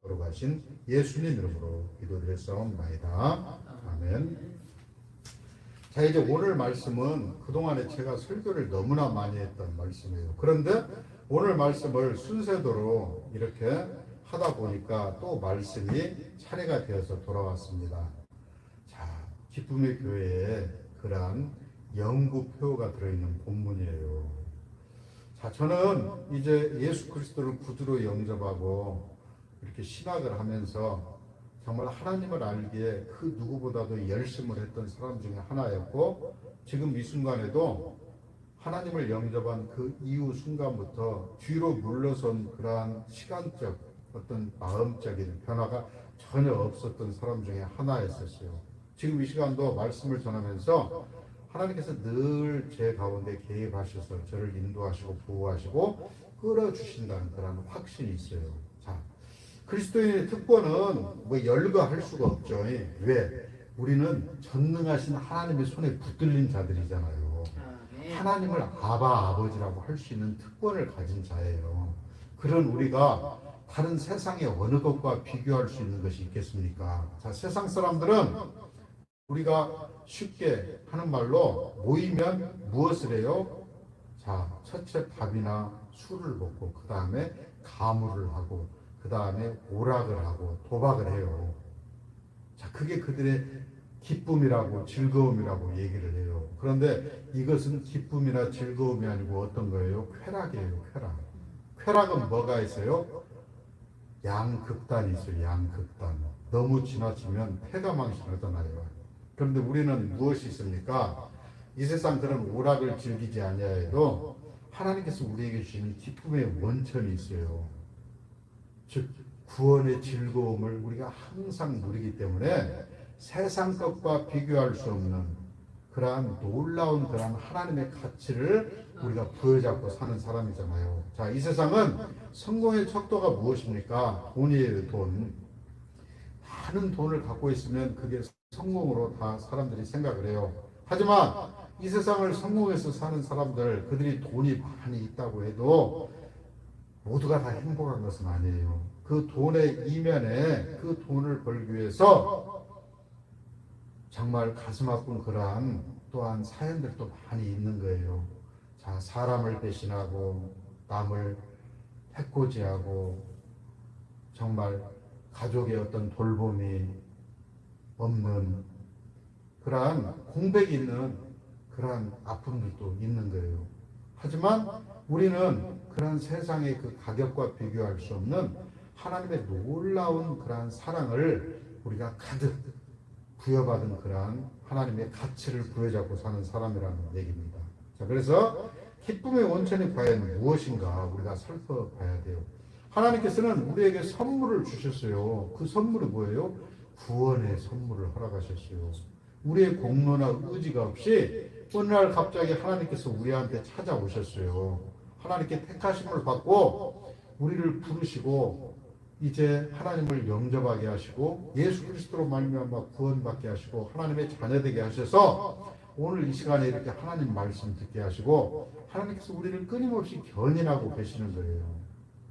걸어가신 예수님 이름으로 기도드렸사옵나이다. 아멘. 자, 이제 오늘 말씀은 그동안에 제가 설교를 너무나 많이 했던 말씀이에요. 그런데 오늘 말씀을 순서대로 이렇게 하다 보니까 또 말씀이 차례가 되어서 돌아왔습니다. 자, 기쁨의 교회에 그러한 연구표가 들어있는 본문이에요. 자, 저는 이제 예수 그리스도를 구주로 영접하고 이렇게 신학을 하면서 정말 하나님을 알기에 그 누구보다도 열심을 했던 사람 중에 하나였고, 지금 이 순간에도 하나님을 영접한 그 이후 순간부터 뒤로 물러선 그러한 시간적 어떤 마음적인 변화가 전혀 없었던 사람 중에 하나였었어요. 지금 이 시간도 말씀을 전하면서 하나님께서 늘 제 가운데 개입하셔서 저를 인도하시고 보호하시고 끌어주신다는 그런 확신이 있어요. 자, 그리스도인의 특권은 뭐 열거할 수가 없죠. 왜? 우리는 전능하신 하나님의 손에 붙들린 자들이잖아요. 하나님을 아버지라고 할 수 있는 특권을 가진 자예요. 그런 우리가 다른 세상의 어느 것과 비교할 수 있는 것이 있겠습니까? 자, 세상 사람들은 우리가 쉽게 하는 말로 모이면 무엇을 해요? 자, 첫째 밥이나 술을 먹고 그 다음에 가물을 하고 그 다음에 오락을 하고 도박을 해요. 자, 그게 그들의 기쁨이라고 즐거움이라고 얘기를 해요. 그런데 이것은 기쁨이나 즐거움이 아니고 어떤 거예요? 쾌락이에요. 쾌락. 쾌락은 뭐가 있어요? 양극단이 있어요. 양극단. 너무 지나치면 폐가망신하잖아요. 그런데 우리는 무엇이 있습니까? 이 세상 그런 오락을 즐기지 아니하여도 하나님께서 우리에게 주시는 기쁨의 원천이 있어요. 즉 구원의 즐거움을 우리가 항상 누리기 때문에 세상 것과 비교할 수 없는 그러한 놀라운 그러한 하나님의 가치를 우리가 부여잡고 사는 사람이잖아요. 자, 이 세상은 성공의 척도가 무엇입니까? 돈이에요. 돈. 많은 돈을 갖고 있으면 그게 성공으로 다 사람들이 생각을 해요. 하지만 이 세상을 성공해서 사는 사람들, 그들이 돈이 많이 있다고 해도 모두가 다 행복한 것은 아니에요. 그 돈의 이면에 그 돈을 벌기 위해서 정말 가슴 아픈 그러한 또한 사연들도 많이 있는 거예요. 자, 사람을 배신하고 남을 해코지하고 정말 가족의 어떤 돌봄이 없는 그러한 공백이 있는 그러한 아픔들도 있는 거예요. 하지만 우리는 그러한 세상의 그 가격과 비교할 수 없는 하나님의 놀라운 그러한 사랑을 우리가 가득 부여받은 그러한 하나님의 가치를 부여잡고 사는 사람이라는 얘기입니다. 자, 그래서 기쁨의 원천이 과연 무엇인가 우리가 살펴봐야 돼요. 하나님께서는 우리에게 선물을 주셨어요. 그 선물이 뭐예요? 구원의 선물을 허락하셨어요. 우리의 공로나 의지가 없이 어느 날 갑자기 하나님께서 우리한테 찾아오셨어요. 하나님께 택하심을 받고 우리를 부르시고 이제 하나님을 영접하게 하시고 예수 그리스도로 말미암아 구원받게 하시고 하나님의 자녀되게 하셔서 오늘 이 시간에 이렇게 하나님 말씀 듣게 하시고 하나님께서 우리를 끊임없이 견인하고 계시는 거예요.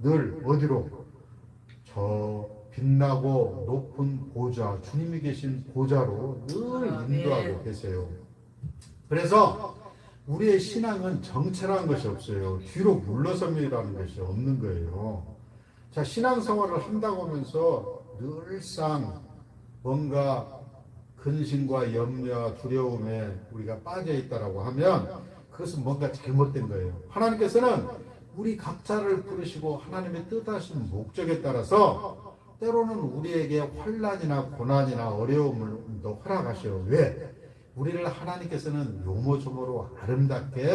늘 어디로? 저 빛나고 높은 보좌, 주님이 계신 보좌로 늘 인도하고 계세요. 그래서 우리의 신앙은 정체라는 것이 없어요. 뒤로 물러섬이라는 것이 없는 거예요. 자, 신앙생활을 한다고 하면서 늘상 뭔가 근심과 염려와 두려움에 우리가 빠져 있다라고 하면 그것은 뭔가 잘못된 거예요. 하나님께서는 우리 각자를 부르시고 하나님의 뜻하신 목적에 따라서 때로는 우리에게 환난이나 고난이나 어려움을 허락하셔요. 왜? 우리를 하나님께서는 요모조모로 아름답게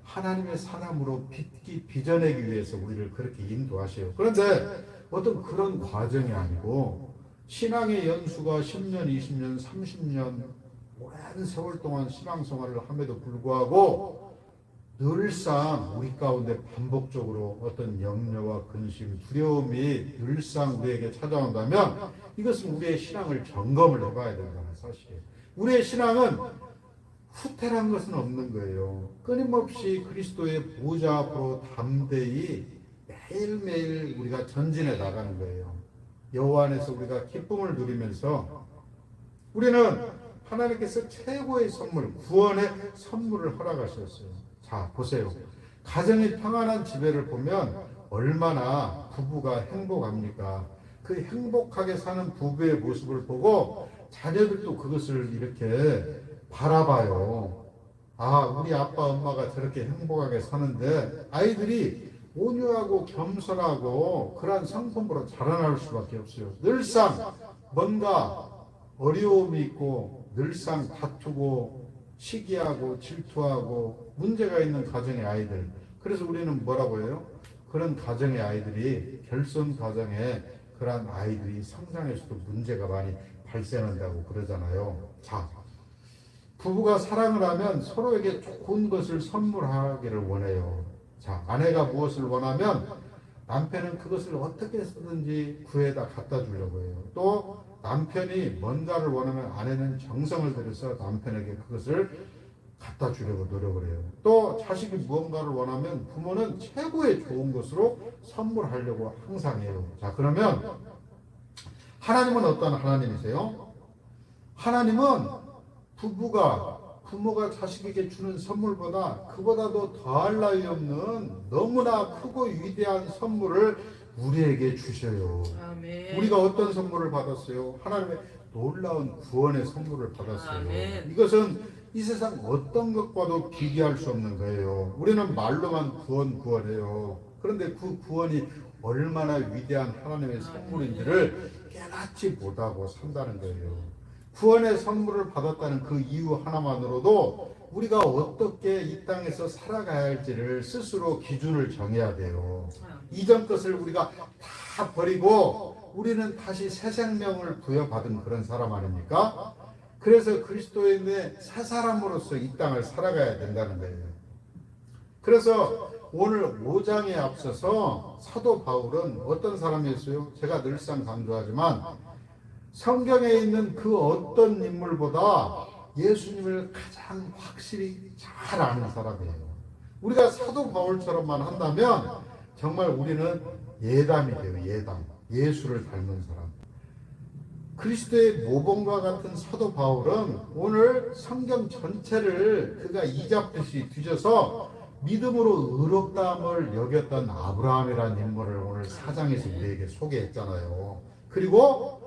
하나님의 사람으로 빚어내기 위해서 우리를 그렇게 인도하셔요. 그런데 어떤 그런 과정이 아니고 신앙의 연수가 10년, 20년, 30년 오랜 세월 동안 신앙생활을 함에도 불구하고 늘상 우리 가운데 반복적으로 어떤 염려와 근심, 두려움이 늘상 우리에게 찾아온다면 이것은 우리의 신앙을 점검을 해봐야 된다는 사실이에요. 우리의 신앙은 후퇴란 것은 없는 거예요. 끊임없이 그리스도의 보좌 앞으로 담대히 매일매일 우리가 전진해 나가는 거예요. 여호와 안에서 우리가 기쁨을 누리면서 우리는 하나님께서 최고의 선물, 구원의 선물을 허락하셨어요. 자, 보세요. 가정이 평안한 집회를 보면 얼마나 부부가 행복합니까? 그 행복하게 사는 부부의 모습을 보고 자녀들도 그것을 이렇게 바라봐요. 아, 우리 아빠, 엄마가 저렇게 행복하게 사는데 아이들이 온유하고 겸손하고 그러한 성품으로 자라날 수밖에 없어요. 늘상 뭔가 어려움이 있고 늘상 다투고 시기하고 질투하고 문제가 있는 가정의 아이들. 그래서 우리는 뭐라고 해요? 그런 가정의 아이들이 결손 가정에 그런 아이들이 성장에서도 문제가 많이 발생한다고 그러잖아요. 자, 부부가 사랑을 하면 서로에게 좋은 것을 선물하기를 원해요. 자, 아내가 무엇을 원하면 남편은 그것을 어떻게 쓰든지 구해다 갖다 주려고 해요. 또 남편이 뭔가를 원하면 아내는 정성을 들여서 남편에게 그것을 갖다 주려고 노력을 해요. 또 자식이 무언가를 원하면 부모는 최고의 좋은 것으로 선물하려고 항상 해요. 자, 그러면 하나님은 어떤 하나님이세요? 하나님은 부모가 자식에게 주는 선물보다 그보다도 더할 나위 없는 너무나 크고 위대한 선물을 우리에게 주셔요. 아멘. 우리가 어떤 선물을 받았어요? 하나님의 놀라운 구원의 선물을 받았어요. 아멘. 이것은 이 세상 어떤 것과도 비교할 수 없는 거예요. 우리는 말로만 구원해요. 그런데 그 구원이 얼마나 위대한 하나님의 선물인지를 깨닫지 못하고 산다는 거예요. 구원의 선물을 받았다는 그 이유 하나만으로도 우리가 어떻게 이 땅에서 살아가야 할지를 스스로 기준을 정해야 돼요. 이전 것을 우리가 다 버리고 우리는 다시 새 생명을 부여받은 그런 사람 아닙니까? 그래서 그리스도인의 새 사람으로서 이 땅을 살아가야 된다는 거예요. 그래서 오늘 5장에 앞서서 사도 바울은 어떤 사람이었어요? 제가 늘상 강조하지만 성경에 있는 그 어떤 인물보다 예수님을 가장 확실히 잘 아는 사람이에요. 우리가 사도 바울처럼만 한다면 정말 우리는 예담이 돼요. 예담. 예수를 닮은 사람. 그리스도의 모범과 같은 사도 바울은 오늘 성경 전체를 그가 이잡듯이 뒤져서 믿음으로 의롭다함을 여겼던 아브라함이라는 인물을 오늘 4장에서 우리에게 소개했잖아요. 그리고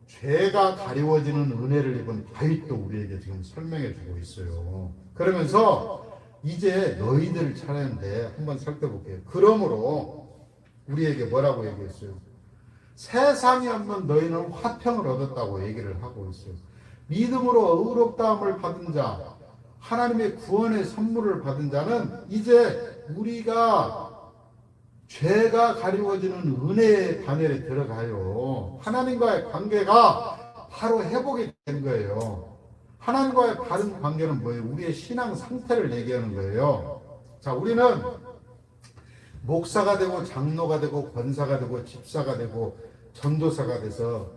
죄가 가리워지는 은혜를 입은 다윗도 우리에게 지금 설명해 주고 있어요. 그러면서 이제 너희들 차례인데 한번 살펴볼게요. 그러므로 우리에게 뭐라고 얘기했어요? 세상이 없는 너희는 화평을 얻었다고 얘기를 하고 있어요. 믿음으로 의롭다함을 받은 자, 하나님의 구원의 선물을 받은 자는 이제 우리가 죄가 가리워지는 은혜의 반열에 들어가요. 하나님과의 관계가 바로 회복이 된 거예요. 하나님과의 바른 관계는 뭐예요? 우리의 신앙 상태를 얘기하는 거예요. 자, 우리는 목사가 되고 장로가 되고 권사가 되고 집사가 되고 전도사가 돼서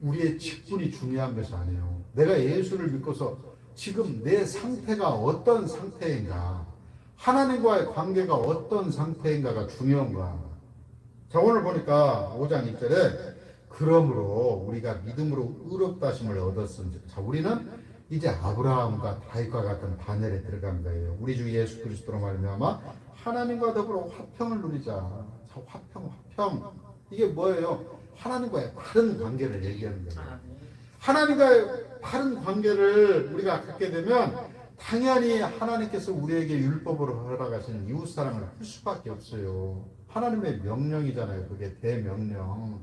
우리의 직분이 중요한 것이 아니에요. 내가 예수를 믿고서 지금 내 상태가 어떤 상태인가, 하나님과의 관계가 어떤 상태인가가 중요한 거야. 자, 오늘 보니까 5장 1절에 그러므로 우리가 믿음으로 의롭다 하심을 얻었은즉. 자, 우리는 이제 아브라함과 다윗과 같은 반열에 들어간 거예요. 우리 주 예수 그리스도로 말미암아 하나님과 더불어 화평을 누리자. 자, 화평. 이게 뭐예요? 하나님과의 바른 관계를 얘기하는 거예요. 하나님과의 바른 관계를 우리가 갖게 되면 당연히 하나님께서 우리에게 율법으로 허락하신 이웃사랑을 할 수밖에 없어요. 하나님의 명령이잖아요. 그게 대명령.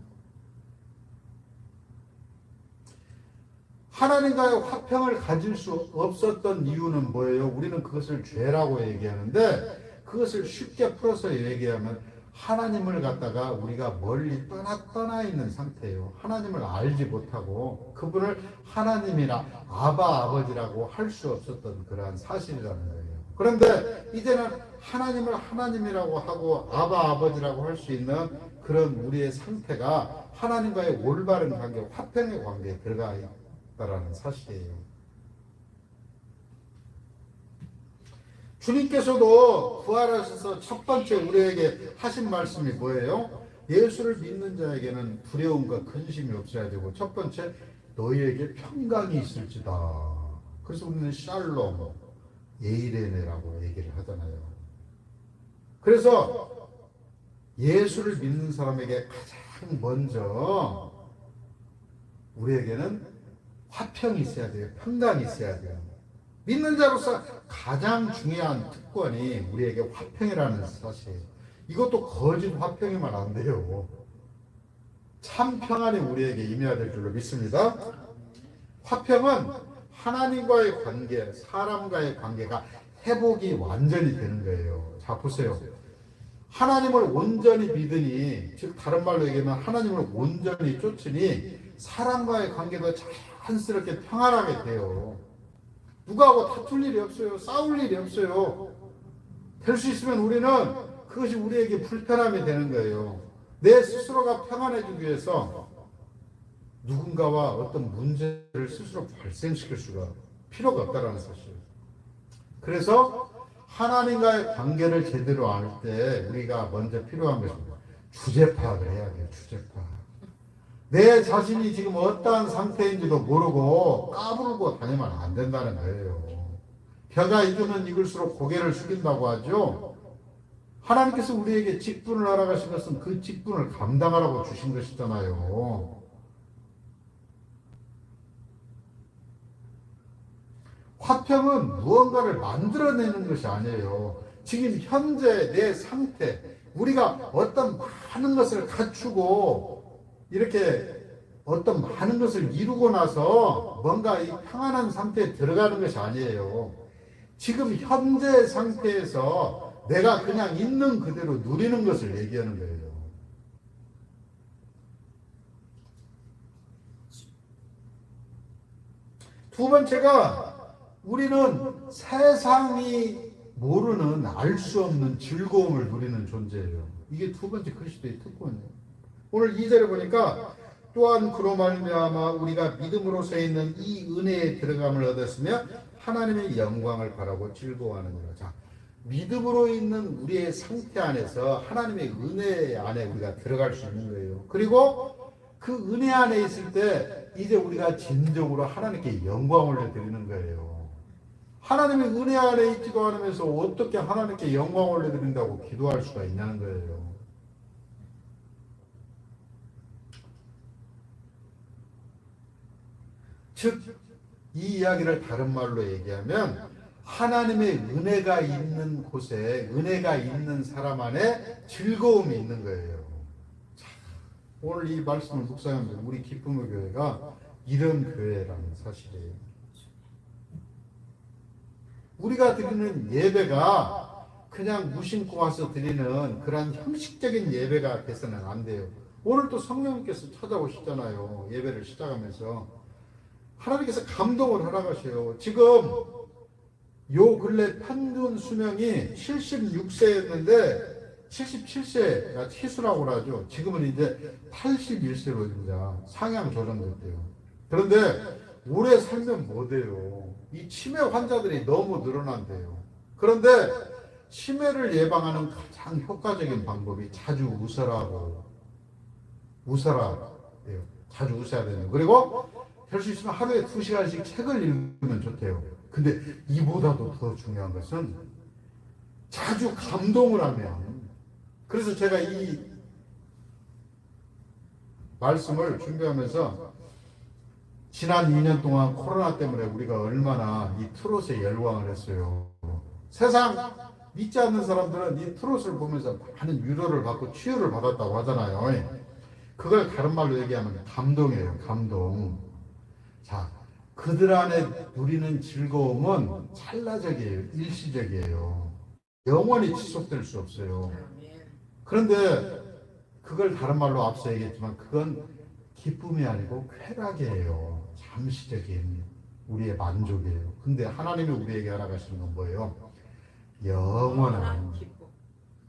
하나님과의 화평을 가질 수 없었던 이유는 뭐예요? 우리는 그것을 죄라고 얘기하는데 그것을 쉽게 풀어서 얘기하면 하나님을 갖다가 우리가 멀리 떠나 있는 상태예요. 하나님을 알지 못하고 그분을 하나님이나 아버지라고 할 수 없었던 그러한 사실이라는 거예요. 그런데 이제는 하나님을 하나님이라고 하고 아버지라고 할 수 있는 그런 우리의 상태가 하나님과의 올바른 관계, 화평의 관계에 들어가 있다는 사실이에요. 주님께서도 부활하셔서 첫 번째 우리에게 하신 말씀이 뭐예요? 예수를 믿는 자에게는 두려움과 근심이 없어야 되고, 첫 번째, 너희에게 평강이 있을지다. 그래서 우리는 샬롬, 에이레네라고 얘기를 하잖아요. 그래서 예수를 믿는 사람에게 가장 먼저 우리에게는 화평이 있어야 돼요. 평강이 있어야 돼요. 믿는 자로서 가장 중요한 특권이 우리에게 화평이라는 사실. 이것도 거짓 화평이면 안 돼요. 참 평안이 우리에게 임해야 될 줄로 믿습니다. 화평은 하나님과의 관계, 사람과의 관계가 회복이 완전히 되는 거예요. 자, 보세요. 하나님을 온전히 믿으니, 즉 다른 말로 얘기하면 하나님을 온전히 쫓으니 사람과의 관계도 자연스럽게 평안하게 돼요. 누구하고 다툴 일이 없어요. 싸울 일이 없어요. 될 수 있으면 우리는 그것이 우리에게 불편함이 되는 거예요. 내 스스로가 평안해지기 위해서 누군가와 어떤 문제를 스스로 발생시킬 수가 필요가 없다는 사실. 그래서 하나님과의 관계를 제대로 알 때 우리가 먼저 필요한 것은 주제 파악을 해야 돼요. 주제 파악. 내 자신이 지금 어떠한 상태인지도 모르고 까불고 다니면 안 된다는 거예요. 벼가 익으면 익을수록 고개를 숙인다고 하죠. 하나님께서 우리에게 직분을 알아가신 것은 그 직분을 감당하라고 주신 것이잖아요. 화평은 무언가를 만들어내는 것이 아니에요. 지금 현재 내 상태, 우리가 어떤 많은 것을 갖추고 이렇게 어떤 많은 것을 이루고 나서 뭔가 이 평안한 상태에 들어가는 것이 아니에요. 지금 현재 상태에서 내가 그냥 있는 그대로 누리는 것을 얘기하는 거예요. 두 번째가 우리는 세상이 모르는 알 수 없는 즐거움을 누리는 존재예요. 이게 두 번째 그리스도의 특권이에요. 오늘 2절에 보니까 또한 그로 말미암아 우리가 믿음으로 서 있는 이 은혜에 들어감을 얻었으며 하나님의 영광을 바라고 즐거워하느니라. 자, 믿음으로 있는 우리의 상태 안에서 하나님의 은혜 안에 우리가 들어갈 수 있는 거예요. 그리고 그 은혜 안에 있을 때 이제 우리가 진정으로 하나님께 영광을 드리는 거예요. 하나님의 은혜 안에 있지도 않으면서 어떻게 하나님께 영광을 드린다고 기도할 수가 있냐는 거예요. 즉, 이 이야기를 다른 말로 얘기하면 하나님의 은혜가 있는 곳에, 은혜가 있는 사람 안에 즐거움이 있는 거예요. 자, 오늘 이 말씀을 묵상하면서 우리 기쁨의 교회가 이런 교회라는 사실이에요. 우리가 드리는 예배가 그냥 무심코 와서 드리는 그런 형식적인 예배가 돼서는 안 돼요. 오늘 또 성령님께서 찾아오시잖아요. 예배를 시작하면서. 하나님께서 감동을 하라가셔요. 지금 요 근래 평균 수명이 76세였는데 77세가 희수라고 하죠. 지금은 이제 81세로 이제 상향 조정됐대요. 그런데 오래 살면 뭐 돼요? 이 치매 환자들이 너무 늘어난대요. 그런데 치매를 예방하는 가장 효과적인 방법이 자주 웃어라고. 웃어라 돼요. 자주 웃어야 돼요. 그리고 할 수 있으면 하루에 2시간씩 책을 읽으면 좋대요. 근데 이보다도 더 중요한 것은 자주 감동을 하면. 그래서 제가 이 말씀을 준비하면서 지난 2년 동안 코로나 때문에 우리가 얼마나 이 트롯에 열광을 했어요. 세상 믿지 않는 사람들은 이 트롯을 보면서 많은 위로를 받고 치유를 받았다고 하잖아요. 그걸 다른 말로 얘기하면 감동이에요. 감동. 자, 그들 안에 누리는 즐거움은 찰나적이에요. 일시적이에요. 영원히 지속될 수 없어요. 그런데 그걸 다른 말로 앞서 얘기했지만 그건 기쁨이 아니고 쾌락이에요. 잠시적인 우리의 만족이에요. 근데 하나님이 우리에게 알아가시는 건 뭐예요? 영원한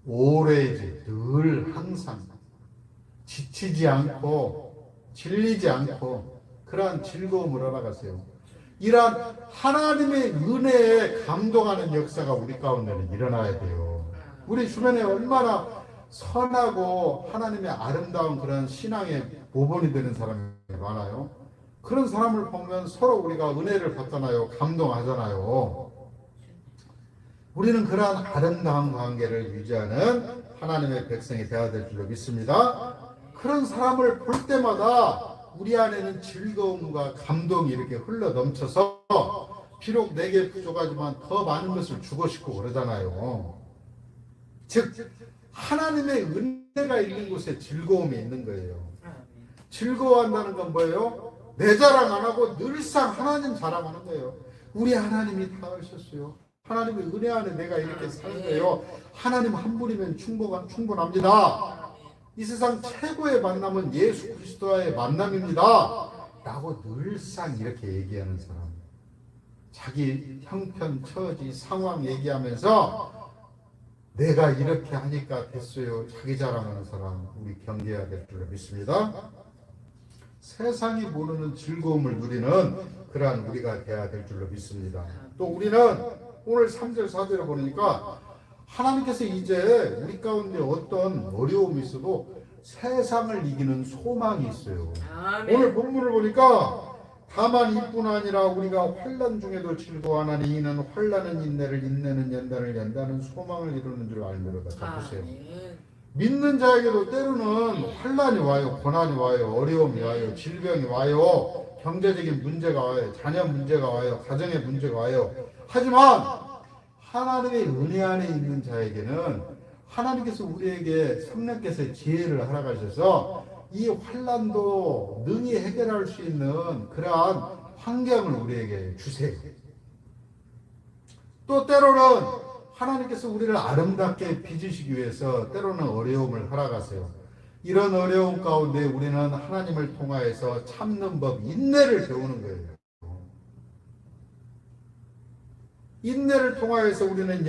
오래지, 늘 항상 지치지 않고 질리지 않고 그러한 즐거움을 알아가세요. 이러한 하나님의 은혜에 감동하는 역사가 우리 가운데는 일어나야 돼요. 우리 주변에 얼마나 선하고 하나님의 아름다운 그런 신앙의 모본이 되는 사람이 많아요. 그런 사람을 보면 서로 우리가 은혜를 받잖아요. 감동하잖아요. 우리는 그러한 아름다운 관계를 유지하는 하나님의 백성이 되어야 될 줄로 믿습니다. 그런 사람을 볼 때마다 우리 안에는 즐거움과 감동이 이렇게 흘러 넘쳐서 비록 내게 부족하지만 더 많은 것을 주고 싶고 그러잖아요. 즉 하나님의 은혜가 있는 곳에 즐거움이 있는 거예요. 즐거워한다는 건 뭐예요? 내 자랑 안 하고 늘상 하나님 자랑하는 거예요. 우리 하나님이 다 하셨어요. 하나님의 은혜 안에 내가 이렇게 사는 거예요. 하나님 한 분이면 충분합니다. 이 세상 최고의 만남은 예수 그리스도와의 만남입니다. 라고 늘상 이렇게 얘기하는 사람. 자기 형편, 처지, 상황 얘기하면서 내가 이렇게 하니까 됐어요. 자기 자랑하는 사람 우리 경계해야 될 줄로 믿습니다. 세상이 모르는 즐거움을 누리는 그러한 우리가 되어야 될 줄로 믿습니다. 또 우리는 오늘 3절 4절을 보니까 하나님께서 이제 우리 가운데 어떤 어려움이 있어도 세상을 이기는 소망이 있어요. 아멘. 오늘 본문을 보니까 다만 이뿐 아니라 우리가 환난 중에도 즐거워하나니 이는 환난은 인내를 인내는 연단을 연단은 소망을 이루는 줄 알미로다. 자 보세요. 믿는 자에게도 때로는 환난이 와요. 고난이 와요. 어려움이 와요. 질병이 와요. 경제적인 문제가 와요. 자녀 문제가 와요. 가정의 문제가 와요. 하지만 하나님의 은혜 안에 있는 자에게는 하나님께서 우리에게 성령께서 지혜를 허락하셔서 이 환난도 능히 해결할 수 있는 그러한 환경을 우리에게 주세요. 또 때로는 하나님께서 우리를 아름답게 빚으시기 위해서 때로는 어려움을 허락하세요. 이런 어려움 가운데 우리는 하나님을 통하여서 참는 법, 인내를 배우는 거예요. 인내를 통하여서 우리는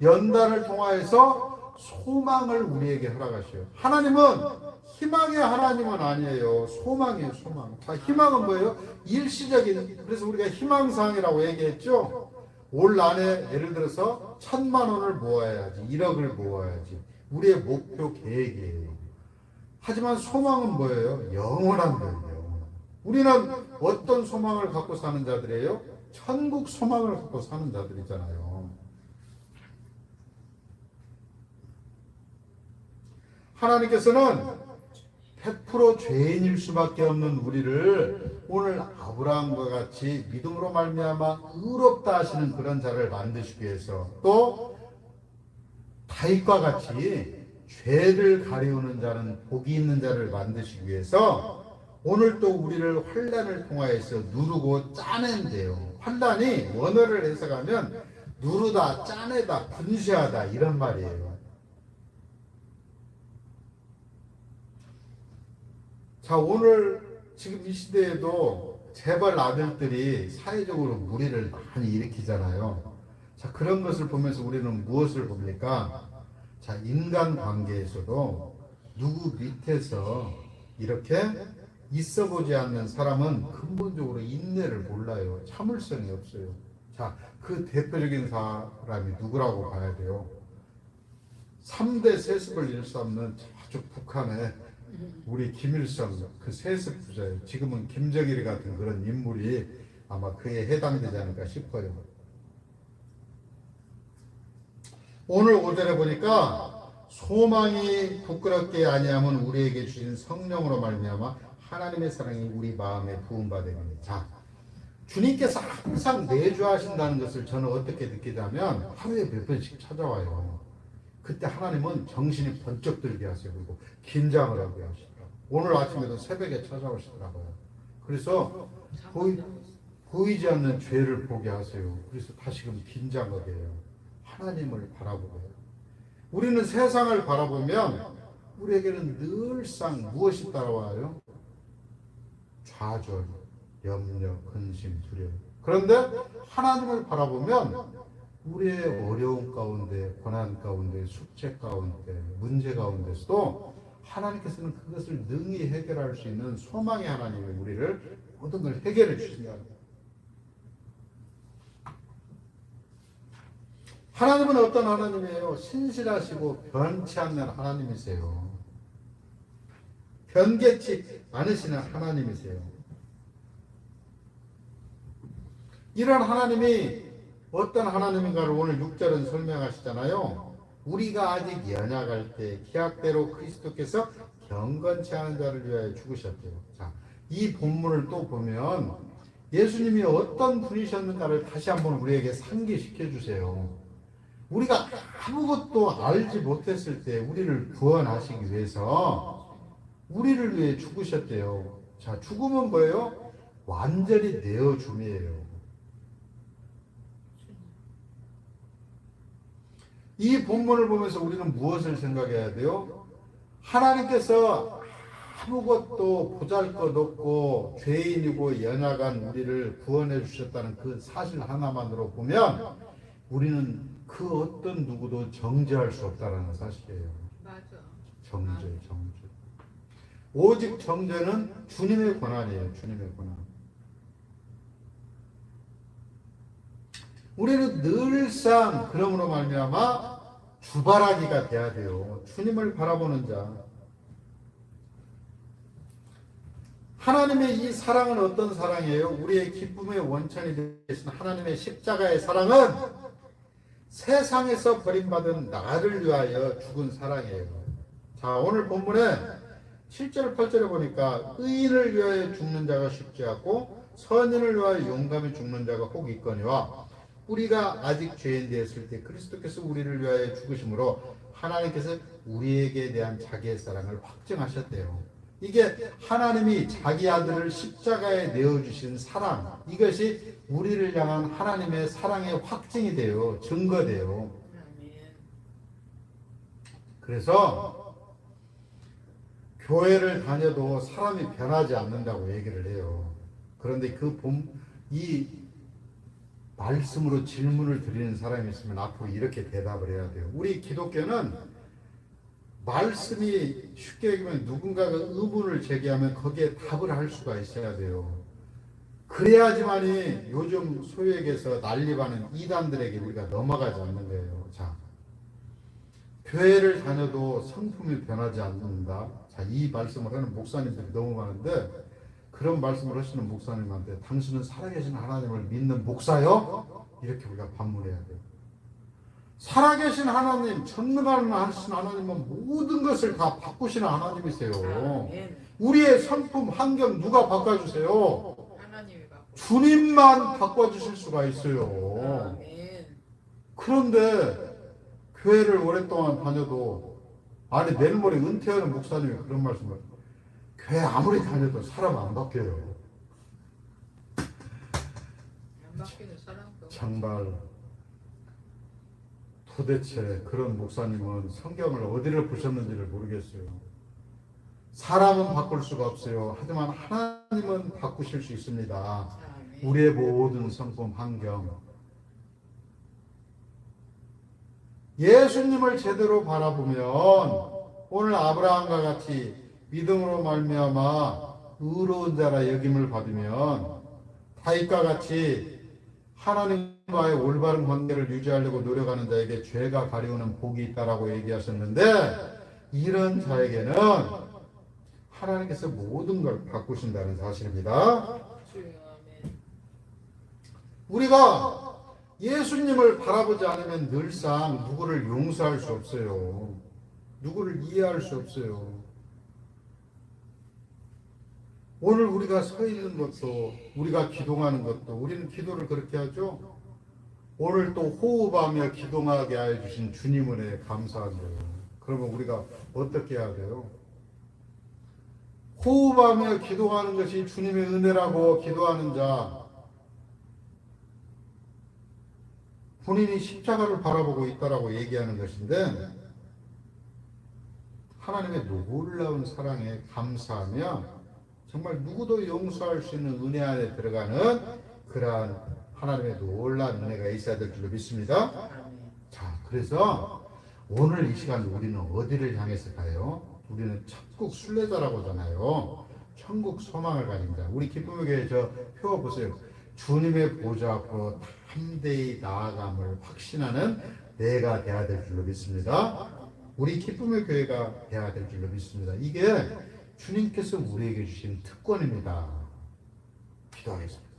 연단을 통하여서 소망을 우리에게 허락하셔요. 하나님은 희망의 하나님은 아니에요. 소망이에요, 소망. 자, 희망은 뭐예요? 일시적인, 그래서 우리가 희망사항이라고 얘기했죠? 올 안에 예를 들어서 1,000만 원을 모아야지, 1억을 모아야지. 우리의 목표 계획이에요. 하지만 소망은 뭐예요? 영원한 거예요. 우리는 어떤 소망을 갖고 사는 자들이에요? 천국 소망을 갖고 사는 자들이잖아요. 하나님께서는 100% 죄인일 수밖에 없는 우리를 오늘 아브라함과 같이 믿음으로 말미암아 의롭다 하시는 그런 자를 만드시기 위해서 또 다윗과 같이 죄를 가리우는 자는 복이 있는 자를 만드시기 위해서 오늘 또 우리를 환난을 통하여서 누르고 짜낸대요. 환난이 원어를 해석하면 누르다, 짜내다, 분쇄하다 이런 말이에요. 자, 오늘 지금 이 시대에도 재벌 아들들이 사회적으로 무리를 많이 일으키잖아요. 자, 그런 것을 보면서 우리는 무엇을 봅니까? 자, 인간관계에서도 누구 밑에서 이렇게 있어 보지 않는 사람은 근본적으로 인내를 몰라요. 참을성이 없어요. 자, 그 대표적인 사람이 누구라고 봐야 돼요? 3대 세습을 일삼는 저쪽 북한의 우리 김일성 그 세습 부자예요. 지금은 김정일 같은 그런 인물이 아마 그에 해당되지 않을까 싶어요. 오늘 5절에 보니까 소망이 부끄럽게 아니하면 우리에게 주신 성령으로 말미암아 하나님의 사랑이 우리 마음에 부음받으니. 자, 주님께서 항상 내주하신다는 것을 저는 어떻게 느끼냐면 하루에 몇 번씩 찾아와요. 그때 하나님은 정신이 번쩍 들게 하세요. 그리고 긴장을 하게 하시더라고요. 오늘 아침에도 새벽에 찾아오시더라고요. 그래서 보이지 않는 죄를 보게 하세요. 그래서 다시금 긴장하게 해요. 하나님을 바라보게 해요. 우리는 세상을 바라보면 우리에게는 늘상 무엇이 따라와요? 좌절, 염려, 근심, 두려움. 그런데 하나님을 바라보면 우리의 어려움 가운데, 고난 가운데, 숙제 가운데, 문제 가운데서도 하나님께서는 그것을 능히 해결할 수 있는 소망의 하나님이 우리를 모든 걸 해결해 주신다. 하나님은 어떤 하나님이에요? 신실하시고 변치 않는 하나님이세요. 변개치 않으시는 하나님이세요. 이런 하나님이 어떤 하나님인가를 오늘 6절은 설명하시잖아요. 우리가 아직 연약할 때 기약대로 그리스도께서 경건치 않은 자를 위하여 죽으셨대요. 자, 이 본문을 또 보면 예수님이 어떤 분이셨는가를 다시 한번 우리에게 상기시켜 주세요. 우리가 아무것도 알지 못했을 때 우리를 구원하시기 위해서 우리를 위해 죽으셨대요. 자, 죽음은 뭐예요? 완전히 내어줌이에요. 이 본문을 보면서 우리는 무엇을 생각해야 돼요? 하나님께서 아무것도 보잘것없고 죄인이고 연약한 우리를 구원해 주셨다는 그 사실 하나만으로 보면 우리는 그 어떤 누구도 정죄할 수 없다는 사실이에요. 맞아. 정죄. 오직 정죄는 주님의 권한이에요. 주님의 권한. 우리는 늘상 그러므로 말미암아 주바라기가 돼야 돼요. 주님을 바라보는 자. 하나님의 이 사랑은 어떤 사랑이에요? 우리의 기쁨의 원천이 되신 하나님의 십자가의 사랑은 세상에서 버림받은 나를 위하여 죽은 사랑이에요. 자, 오늘 본문에 7절 8절에 보니까 의인을 위하여 죽는 자가 쉽지 않고 선인을 위하여 용감히 죽는 자가 혹 있거니와 우리가 아직 죄인 되었을 때 그리스도께서 우리를 위하여 죽으심으로 하나님께서 우리에게 대한 자기의 사랑을 확증하셨대요. 이게 하나님이 자기 아들을 십자가에 내어주신 사랑, 이것이 우리를 향한 하나님의 사랑의 확증이 돼요. 증거돼요. 그래서 교회를 다녀도 사람이 변하지 않는다고 얘기를 해요. 그런데 이 말씀으로 질문을 드리는 사람이 있으면 앞으로 이렇게 대답을 해야 돼요. 우리 기독교는 말씀이 쉽게 얘기하면 누군가가 의문을 제기하면 거기에 답을 할 수가 있어야 돼요. 그래야지만이 요즘 소유에게서 난립하는 이단들에게 우리가 넘어가지 않는 거예요. 자, 교회를 다녀도 성품이 변하지 않는다. 자, 이 말씀을 하는 목사님들이 너무 많은데 그런 말씀을 하시는 목사님한테 당신은 살아계신 하나님을 믿는 목사요? 이렇게 우리가 반문해야 돼요. 살아계신 하나님, 전능하신 하나님은 모든 것을 다 바꾸시는 하나님이세요. 우리의 성품, 환경 누가 바꿔주세요? 주님만 바꿔주실 수가 있어요. 그런데 교회를 오랫동안 다녀도 아니 내일 모레 은퇴하는 목사님이 그런 말씀을 교회 아무리 다녀도 사람 안 바뀌어요. 정말 도대체 그런 목사님은 성경을 어디를 보셨는지를 모르겠어요. 사람은 바꿀 수가 없어요. 하지만 하나님은 바꾸실 수 있습니다. 우리의 모든 성품, 환경. 예수님을 제대로 바라보면 오늘 아브라함과 같이 믿음으로 말미암아 의로운 자라 여김을 받으면 다윗과 같이 하나님과의 올바른 관계를 유지하려고 노력하는 자에게 죄가 가려우는 복이 있다라고 얘기하셨는데 이런 자에게는 하나님께서 모든 걸 바꾸신다는 사실입니다. 우리가 예수님을 바라보지 않으면 늘상 누구를 용서할 수 없어요. 누구를 이해할 수 없어요. 오늘 우리가 서 있는 것도 우리가 기도하는 것도 우리는 기도를 그렇게 하죠. 오늘 또 호흡하며 기도하게 하여 주신 주님 은혜에 감사한 거예요. 그러면 우리가 어떻게 해야 돼요? 호흡하며 기도하는 것이 주님의 은혜라고 기도하는 자, 본인이 십자가를 바라보고 있다라고 얘기하는 것인데 하나님의 놀라운 사랑에 감사하며 정말 누구도 용서할 수 있는 은혜 안에 들어가는 그러한 하나님의 놀라운 은혜가 있어야 될 줄로 믿습니다. 자, 그래서 오늘 이 시간 우리는 어디를 향해서 가요? 우리는 천국 순례자라고 하잖아요. 천국 소망을 가집니다. 우리 기쁨의 교회 저 표 보세요. 주님의 보좌 앞으로 담대히 나아감을 확신하는 내가 돼야 될 줄로 믿습니다. 우리 기쁨의 교회가 돼야 될 줄로 믿습니다. 이게 주님께서 우리에게 주신 특권입니다. 기도하겠습니다.